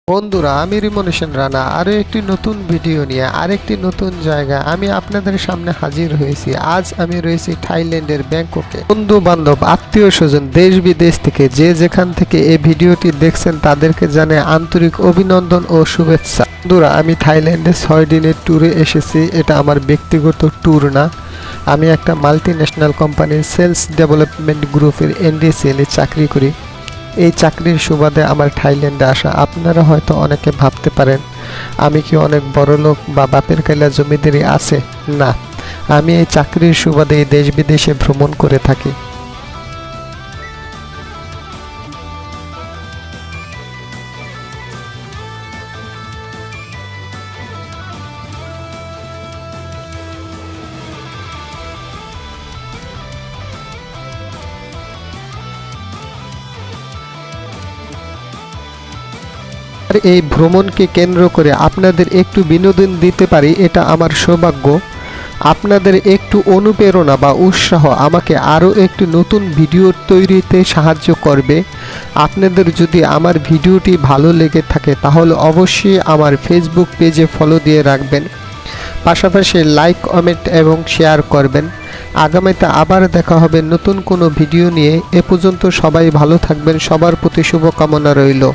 বন্ধুরা, আমি রিমনেশন রানা আরও একটি নতুন ভিডিও নিয়ে আরেকটি নতুন জায়গা আমি আপনাদের সামনে হাজির হয়েছি। আজ আমি রয়েছি থাইল্যান্ডের ব্যাংককে। বন্ধু বান্ধব, আত্মীয় স্বজন, দেশ বিদেশ থেকে যে যেখান থেকে এই ভিডিওটি দেখছেন তাদেরকে জানাই আন্তরিক অভিনন্দন ও শুভেচ্ছা। বন্ধুরা, আমি থাইল্যান্ডে 6 দিনের ট্যুরে এসেছি। এটা আমার ব্যক্তিগত ট্যুর না। আমি একটা মাল্টি ন্যাশনাল কোম্পানির সেলস ডেভেলপমেন্ট গ্রুপের NDCL-এ চাকরি করি। এই চাকরির সুবাদে আমার থাইল্যান্ডে আসা। আপনারা হয়তো অনেকে ভাবতে পারেন আমি কি অনেক বড়লোক বা বাপের কাইলা জমিদারি আছে? না, আমি এই চাকরির সুবাদে এই দেশ বিদেশে ভ্রমণ করে থাকি। আর এই ভ্রমণকে কেন্দ্র করে আপনাদের একটু বিনোদন দিতে পারি, এটা আমার সৌভাগ্য। আপনাদের একটু অনুপ্রেরণা বা উৎসাহ আমাকে আরও একটি নতুন ভিডিও তৈরিতে সাহায্য করবে। আপনাদের যদি আমার ভিডিওটি ভালো লেগে থাকে তাহলে অবশ্যই আমার ফেসবুক পেজে ফলো দিয়ে রাখবেন, পাশাপাশি লাইক, কমেন্ট এবং শেয়ার করবেন। আগামীতে আবার দেখা হবে নতুন কোনো ভিডিও নিয়ে। এ পর্যন্ত সবাই ভালো থাকবেন, সবার প্রতি শুভকামনা রইল।